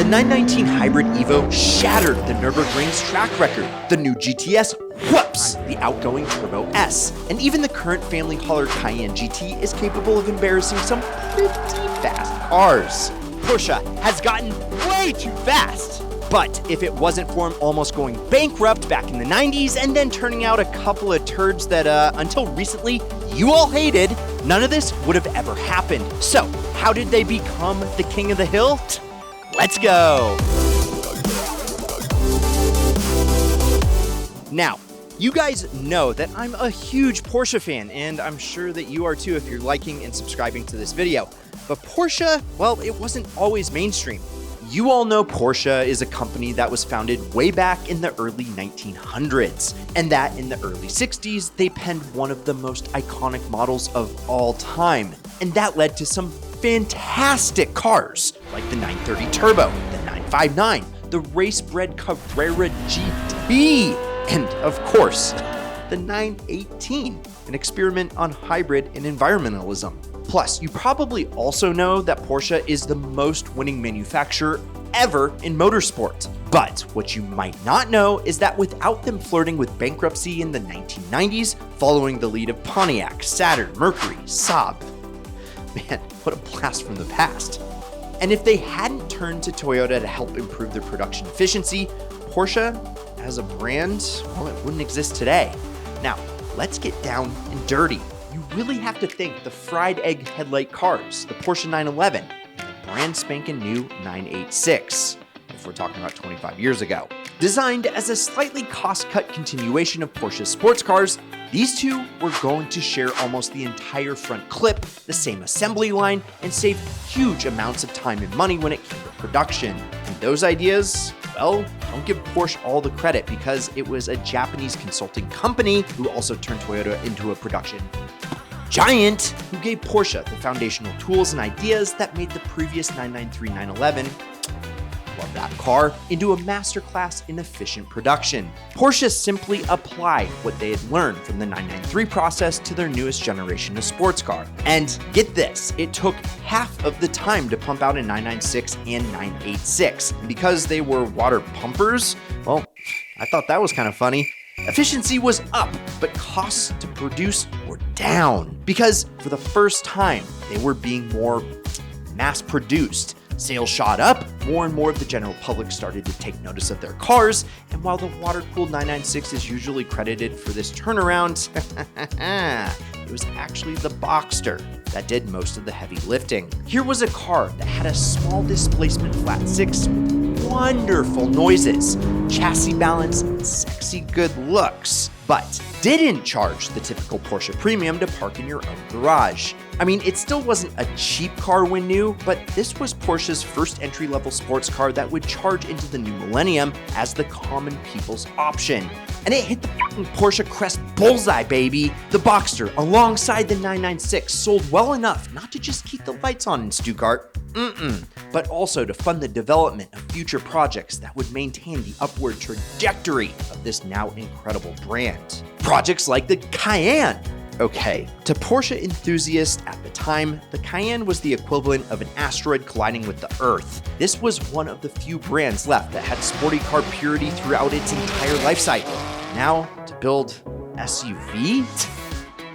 The 919 Hybrid Evo shattered the Nürburgring's track record. The new GTS whoops the outgoing Turbo S. And even the current family hauler Cayenne GT is capable of embarrassing some pretty fast cars. Porsche has gotten way too fast. But if it wasn't for him almost going bankrupt back in the 90s and then turning out a couple of turds that until recently you all hated, none of this would have ever happened. So how did they become the king of the hill? Let's go. Now, you guys know that I'm a huge Porsche fan, and I'm sure that you are too if you're liking and subscribing to this video. But Porsche, well, it wasn't always mainstream. You all know Porsche is a company that was founded way back in the early 1900s, and that in the early 60s, they penned one of the most iconic models of all time. And that led to some fantastic cars, like the 930 Turbo, the 959, the race-bred Carrera GT, and of course, the 918, an experiment on hybrid and environmentalism. Plus, you probably also know that Porsche is the most winning manufacturer ever in motorsport. But what you might not know is that without them flirting with bankruptcy in the 1990s, following the lead of Pontiac, Saturn, Mercury, Saab, man, what a blast from the past. And if they hadn't turned to Toyota to help improve their production efficiency, Porsche as a brand, well, it wouldn't exist today. Now, let's get down and dirty. You really have to think the fried egg headlight cars, the Porsche 911, and the brand spanking new 986, if we're talking about 25 years ago. Designed as a slightly cost-cut continuation of Porsche's sports cars, these two were going to share almost the entire front clip, the same assembly line, and save huge amounts of time and money when it came to production. And those ideas, well, don't give Porsche all the credit because it was a Japanese consulting company who also turned Toyota into a production giant who gave Porsche the foundational tools and ideas that made the previous 993 911, love that car, into a masterclass in efficient production. Porsche simply applied what they had learned from the 993 process to their newest generation of sports car. And get this, it took half of the time to pump out a 996 and 986. And because they were water pumpers, well, I thought that was kind of funny. Efficiency was up, but costs to produce were down because for the first time, they were being more mass-produced. Sales shot up, more and more of the general public started to take notice of their cars, and while the water-cooled 996 is usually credited for this turnaround, it was actually the Boxster that did most of the heavy lifting. Here was a car that had a small displacement flat six with wonderful noises, chassis balance, and sexy good looks, but didn't charge the typical Porsche premium to park in your own garage. I mean, it still wasn't a cheap car when new, but this was Porsche's first entry-level sports car that would charge into the new millennium as the common people's option. And it hit the fucking Porsche crest bullseye, baby. The Boxster, alongside the 996, sold well enough not to just keep the lights on in Stuttgart, but also to fund the development of future projects that would maintain the upward trajectory of this now incredible brand. Projects like the Cayenne. Okay, to Porsche enthusiasts at the time, the Cayenne was the equivalent of an asteroid colliding with the Earth. This was one of the few brands left that had sporty car purity throughout its entire life cycle. Now, to build SUV?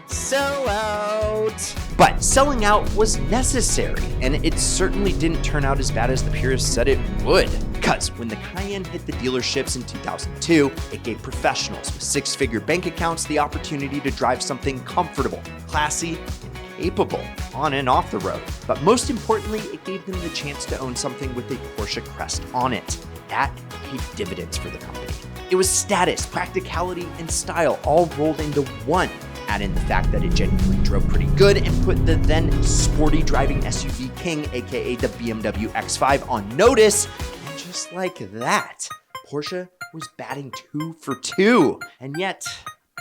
Sell out! But selling out was necessary, and it certainly didn't turn out as bad as the purists said it would. Because when the Cayenne hit the dealerships in 2002, it gave professionals with six-figure bank accounts the opportunity to drive something comfortable, classy, and capable on and off the road. But most importantly, it gave them the chance to own something with a Porsche crest on it. That paid dividends for the company. It was status, practicality, and style all rolled into one. Add in the fact that it genuinely drove pretty good and put the then sporty driving SUV king, aka the BMW X5, on notice, and just like that, Porsche was batting 2 for 2. And yet,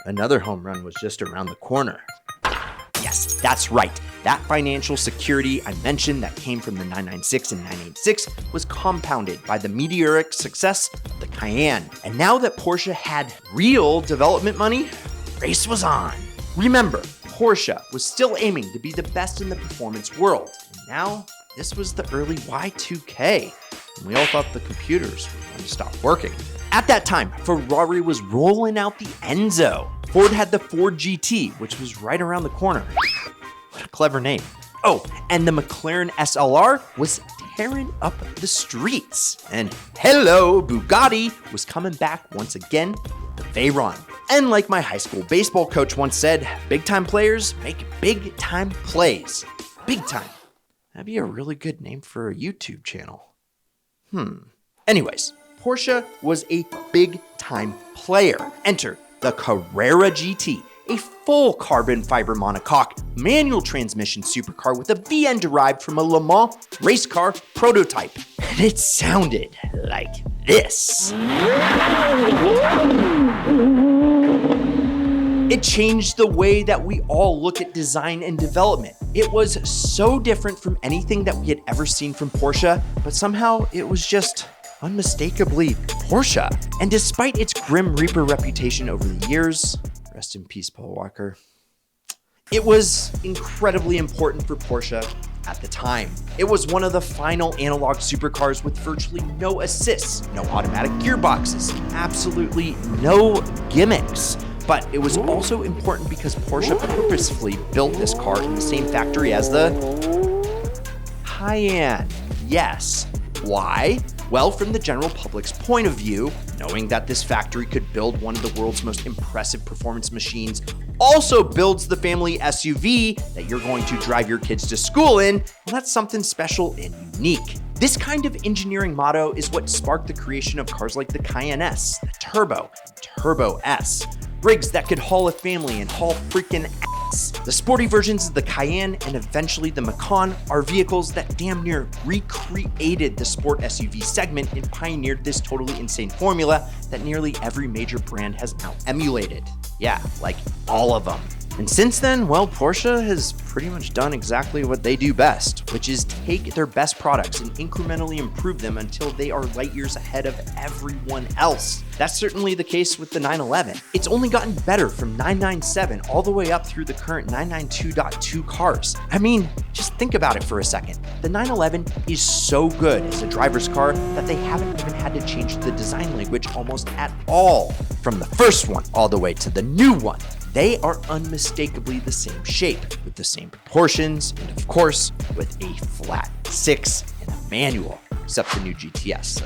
another home run was just around the corner. Yes, that's right. That financial security I mentioned that came from the 996 and 986 was compounded by the meteoric success of the Cayenne. And now that Porsche had real development money, the race was on. Remember, Porsche was still aiming to be the best in the performance world. And now, this was the early Y2K. and we all thought the computers were going to stop working. At that time, Ferrari was rolling out the Enzo. Ford had the Ford GT, which was right around the corner. What a clever name. Oh, and the McLaren SLR was tearing up the streets. And hello, Bugatti was coming back once again with the Veyron. And like my high school baseball coach once said, big-time players make big-time plays. Big time. That'd be a really good name for a YouTube channel. Anyways, Porsche was a big-time player. Enter the Carrera GT, a full carbon fiber monocoque manual transmission supercar with a VN derived from a Le Mans race car prototype. And it sounded like this. It changed the way that we all look at design and development. It was so different from anything that we had ever seen from Porsche, but somehow it was just unmistakably Porsche. And despite its Grim Reaper reputation over the years, rest in peace, Paul Walker, it was incredibly important for Porsche at the time. It was one of the final analog supercars with virtually no assists, no automatic gearboxes, absolutely no gimmicks. But it was also important because Porsche purposefully built this car in the same factory as the Cayenne. Yes. Why? Well, from the general public's point of view, knowing that this factory could build one of the world's most impressive performance machines also builds the family SUV that you're going to drive your kids to school in, well, that's something special and unique. This kind of engineering motto is what sparked the creation of cars like the Cayenne S, the Turbo, and Turbo S. Rigs that could haul a family and haul freaking ass. The sporty versions of the Cayenne and eventually the Macan are vehicles that damn near recreated the sport SUV segment and pioneered this totally insane formula that nearly every major brand has now emulated. Yeah, like all of them. And since then, well, Porsche has pretty much done exactly what they do best, which is take their best products and incrementally improve them until they are light years ahead of everyone else. That's certainly the case with the 911. It's only gotten better from 997 all the way up through the current 992.2 cars. I mean, just think about it for a second. The 911 is so good as a driver's car that they haven't even had to change the design language almost at all. From the first one all the way to the new one. They are unmistakably the same shape, with the same proportions, and of course, with a flat 6 and a manual, except the new GTS.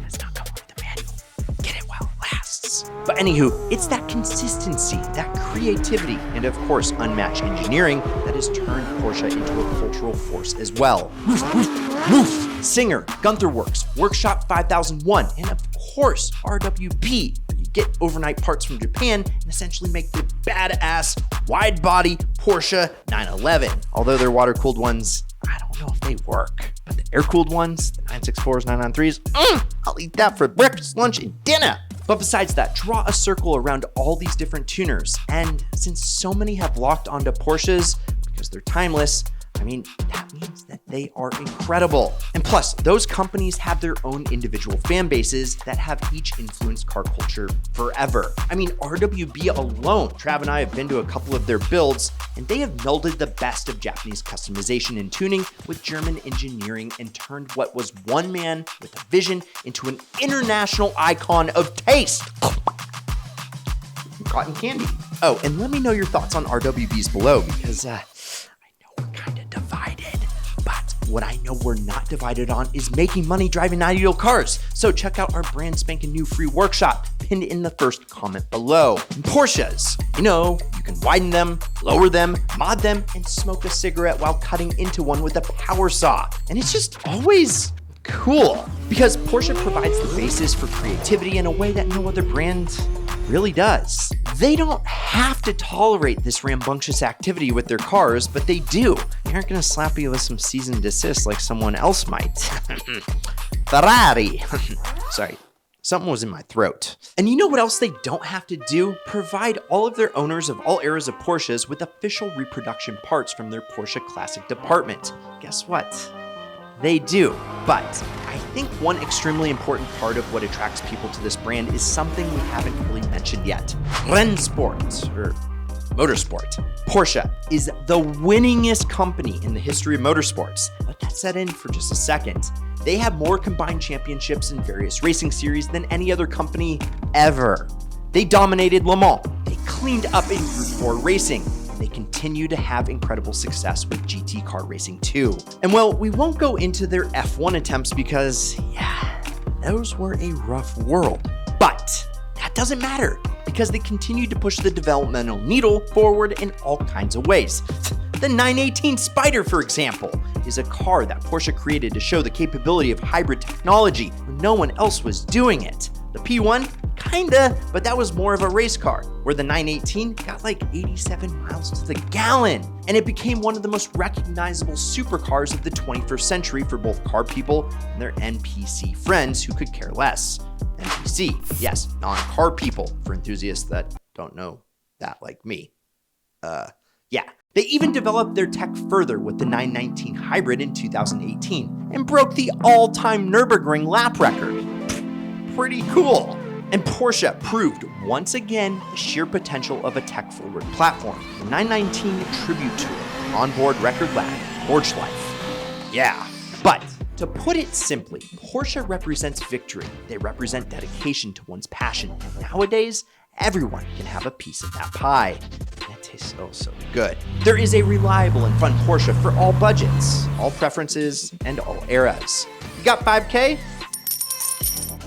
Let's not come with the manual. Get it while it lasts. But anywho, it's that consistency, that creativity, and of course, unmatched engineering that has turned Porsche into a cultural force as well. Woof, woof, woof. Singer, Gunther Works, Workshop 5001, and of course, RWP. Get overnight parts from Japan and essentially make the badass wide-body Porsche 911. Although their water-cooled ones, I don't know if they work. But the air-cooled ones, the 964s, 993s, I'll eat that for breakfast, lunch, and dinner. But besides that, draw a circle around all these different tuners. And since so many have locked onto Porsches because they're timeless, I mean, that means that they are incredible. And plus, those companies have their own individual fan bases that have each influenced car culture forever. I mean, RWB alone, Trav and I have been to a couple of their builds, and they have melded the best of Japanese customization and tuning with German engineering and turned what was one man with a vision into an international icon of taste. Cotton candy. Oh, and let me know your thoughts on RWBs below because, kind of divided, but what I know we're not divided on is making money driving ideal cars. So check out our brand spanking new free workshop pinned in the first comment below. And Porsches, you know, you can widen them, lower them, mod them, and smoke a cigarette while cutting into one with a power saw. And it's just always cool because Porsche provides the basis for creativity in a way that no other brand really does. They don't have to tolerate this rambunctious activity with their cars, but they do. They aren't gonna slap you with some cease and desist like someone else might. Ferrari. Sorry, something was in my throat. And you know what else they don't have to do? Provide all of their owners of all eras of Porsches with official reproduction parts from their Porsche Classic department. Guess what? They do, but I think one extremely important part of what attracts people to this brand is something we haven't really mentioned yet. Rennsport, or motorsport. Porsche is the winningest company in the history of motorsports. Let that set in for just a second. They have more combined championships in various racing series than any other company ever. They dominated Le Mans. They cleaned up in Group 4 racing. They continue to have incredible success with GT car racing too. And well, we won't go into their F1 attempts because, yeah, those were a rough world. But that doesn't matter because they continued to push the developmental needle forward in all kinds of ways. The 918 Spider, for example, is a car that Porsche created to show the capability of hybrid technology when no one else was doing it. The P1, kinda, but that was more of a race car, where the 918 got like 87 miles to the gallon, and it became one of the most recognizable supercars of the 21st century for both car people and their NPC friends who could care less. NPC, yes, non-car people, for enthusiasts that don't know that like me. Yeah. They even developed their tech further with the 919 Hybrid in 2018 and broke the all-time Nürburgring lap record. Pretty cool. And Porsche proved once again the sheer potential of a tech-forward platform. The 919 tribute to it, onboard record lap, Porsche life. Yeah, but to put it simply, Porsche represents victory. They represent dedication to one's passion. And nowadays, everyone can have a piece of that pie. And it tastes so good. There is a reliable and fun Porsche for all budgets, all preferences, and all eras. You got 5K?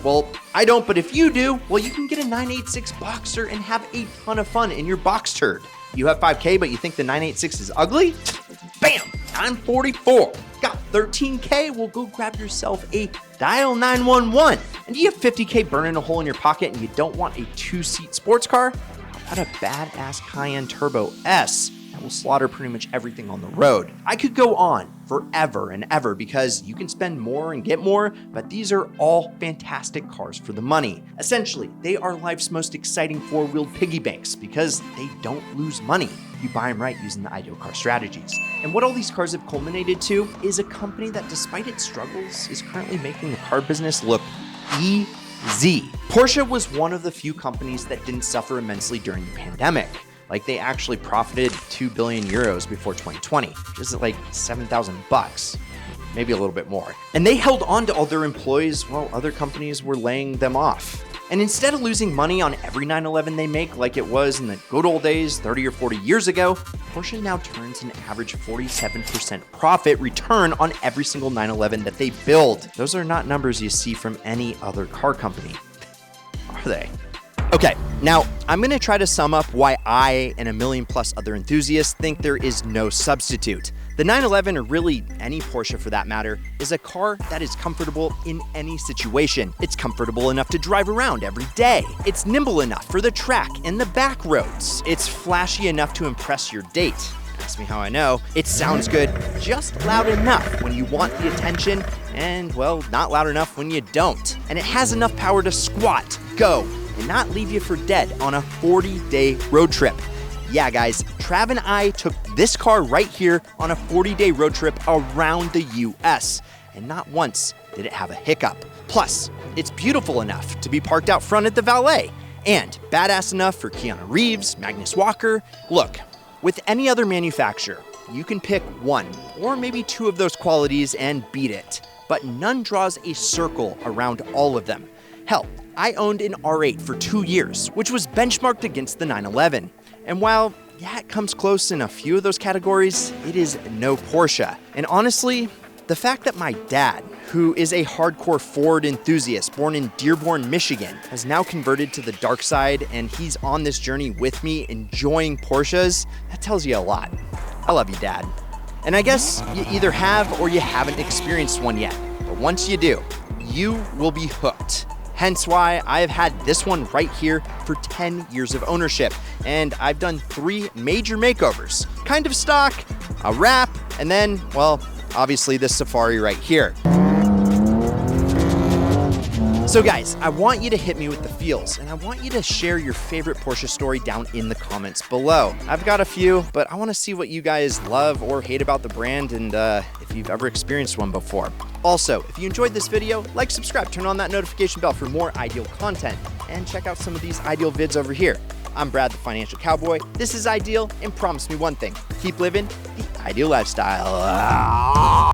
Well, I don't, but if you do, well, you can get a 986 Boxster and have a ton of fun in your box turd. You have 5K, but you think the 986 is ugly? Bam! 944. Got 13K? Well, go grab yourself a Dial 911. And do you have 50K burning a hole in your pocket and you don't want a two-seat sports car? How about a badass Cayenne Turbo S that will slaughter pretty much everything on the road? I could go on forever and ever because you can spend more and get more, but these are all fantastic cars for the money. Essentially, they are life's most exciting four-wheeled piggy banks because they don't lose money. You buy them right using the ideal car strategies. And what all these cars have culminated to is a company that, despite its struggles, is currently making the car business look easy. Porsche was one of the few companies that didn't suffer immensely during the pandemic. Like, they actually profited 2 billion euros before 2020, which is like 7,000 bucks, maybe a little bit more. And they held on to all their employees while other companies were laying them off. And instead of losing money on every 911 they make like it was in the good old days 30 or 40 years ago, Porsche now turns an average 47% profit return on every single 911 that they build. Those are not numbers you see from any other car company, are they? Okay, now I'm going to try to sum up why I and a million plus other enthusiasts think there is no substitute. The 911, or really any Porsche for that matter, is a car that is comfortable in any situation. It's comfortable enough to drive around every day. It's nimble enough for the track and the back roads. It's flashy enough to impress your date. Ask me how I know. It sounds good, just loud enough when you want the attention, and, well, not loud enough when you don't. And it has enough power to squat, go, and not leave you for dead on a 40-day road trip. Yeah, guys, Trav and I took this car right here on a 40-day road trip around the US, and not once did it have a hiccup. Plus, it's beautiful enough to be parked out front at the valet, and badass enough for Keanu Reeves, Magnus Walker. Look, with any other manufacturer, you can pick one or maybe two of those qualities and beat it, but none draws a circle around all of them. Hell, I owned an R8 for 2 years, which was benchmarked against the 911. And while, yeah, it comes close in a few of those categories, it is no Porsche. And honestly, the fact that my dad, who is a hardcore Ford enthusiast born in Dearborn, Michigan, has now converted to the dark side and he's on this journey with me enjoying Porsches, that tells you a lot. I love you, Dad. And I guess you either have or you haven't experienced one yet. But once you do, you will be hooked. Hence why I have had this one right here for 10 years of ownership. And I've done 3 major makeovers. Kind of stock, a wrap, and then, well, obviously this Safari right here. So guys, I want you to hit me with the feels, and I want you to share your favorite Porsche story down in the comments below. I've got a few, but I want to see what you guys love or hate about the brand, and if you've ever experienced one before. Also, if you enjoyed this video, like, subscribe, turn on that notification bell for more ideal content, and check out some of these ideal vids over here. I'm Brad, the Financial Cowboy. This is Ideal, and promise me one thing: keep living the ideal lifestyle.